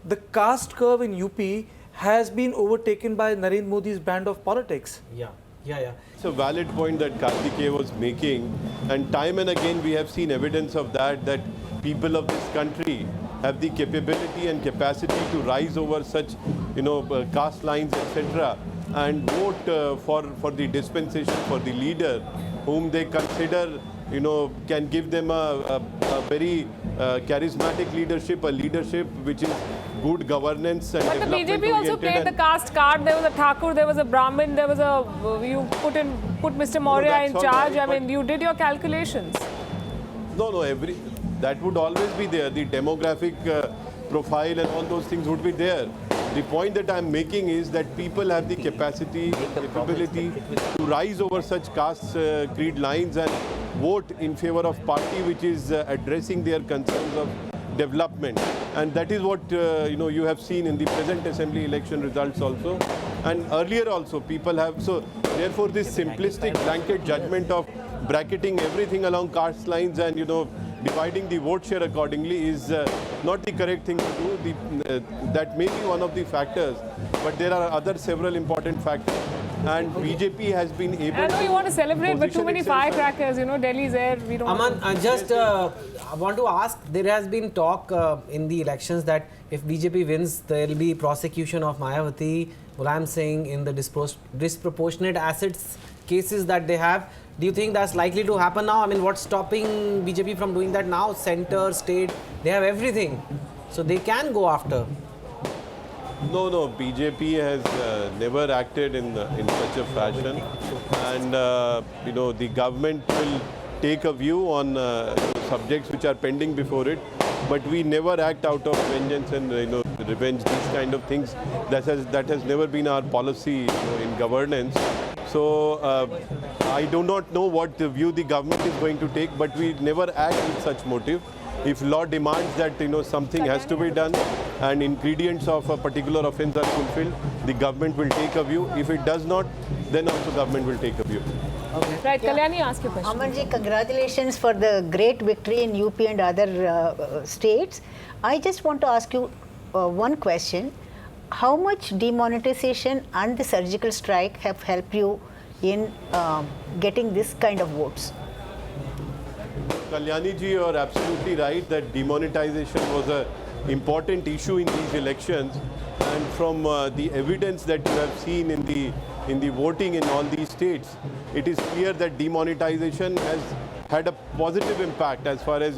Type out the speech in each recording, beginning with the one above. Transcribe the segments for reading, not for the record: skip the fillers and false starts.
the caste curve in UP has been overtaken by Narendra Modi's brand of politics. Yeah. It's a valid point that Karthikeya was making, and time and again we have seen evidence of that people of this country have the capability and capacity to rise over such, caste lines, etc., and vote for the dispensation for the leader whom they consider, can give them a very charismatic leadership, a leadership which is good governance and but the development BJP also played the caste card. There was a Thakur, there was a Brahmin, there was a you put Mr. Maurya in charge. Right, I mean, you did your calculations. No, that would always be there. The demographic profile and all those things would be there. The point that I'm making is that people have the capacity, capability to rise over such caste creed lines and vote in favor of party which is addressing their concerns of development. And that is what you have seen in the present assembly election results also. And earlier also people have. So therefore this simplistic blanket judgment of bracketing everything along caste lines and dividing the vote share accordingly is not the correct thing to do. That may be one of the factors, but there are other several important factors. And BJP has been able. I know you want to celebrate, but too many firecrackers. Delhi's there. We don't. Aman, I want to ask. There has been talk in the elections that if BJP wins, there will be prosecution of Mayawati, Mulayam Singh in the disproportionate assets cases that they have. Do you think that's likely to happen now? I mean, what's stopping BJP from doing that now? Center, state, they have everything, so they can go after. No. BJP has never acted in such a fashion, and the government will take a view on subjects which are pending before it. But we never act out of vengeance and revenge. These kind of things that has never been our policy in governance. So I do not know what view the government is going to take, but we never act with such motive. If law demands that something has to be done and ingredients of a particular offence are fulfilled, the government will take a view. If it does not, then also government will take a view. Okay. Right, Kalyani, ask your question. Amanji, congratulations for the great victory in UP and other states. I just want to ask you one question. How much demonetization and the surgical strike have helped you in getting this kind of votes? Kalyani ji, you are absolutely right that demonetization was an important issue in these elections, and from the evidence that you have seen in the voting in all these states, it is clear that demonetization has had a positive impact as far as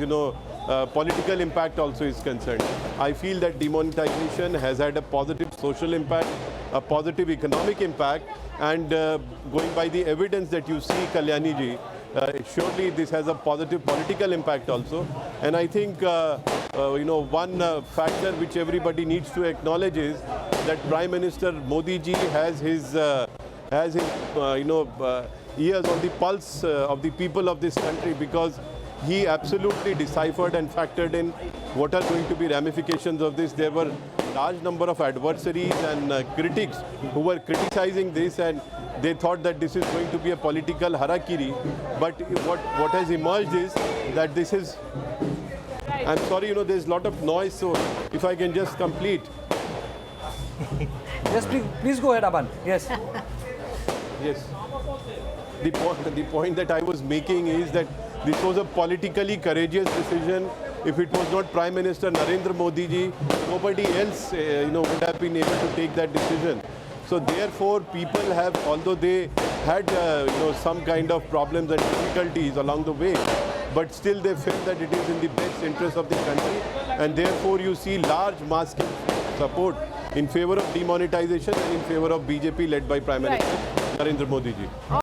political impact also is concerned. I feel that demonetization has had a positive social impact, a positive economic impact, and going by the evidence that you see, Kalyani ji, surely this has a positive political impact also. And I think one factor which everybody needs to acknowledge is that Prime Minister Modi ji has his ears on the pulse of the people of this country, because he absolutely deciphered and factored in what are going to be ramifications of this. There were large number of adversaries and critics who were criticizing this, and they thought that this is going to be a political harakiri. But what has emerged is that this is... I'm sorry, there's a lot of noise, so if I can just complete. Yes, please go ahead, Aman. Yes. Yes. The point that I was making is that this was a politically courageous decision. If it was not Prime Minister Narendra Modi ji, nobody else would have been able to take that decision. So therefore, people have, although they had some kind of problems and difficulties along the way, but still they felt that it is in the best interest of the country, and therefore you see large mass support in favor of demonetization and in favor of BJP led by Prime Minister Narendra Modi ji.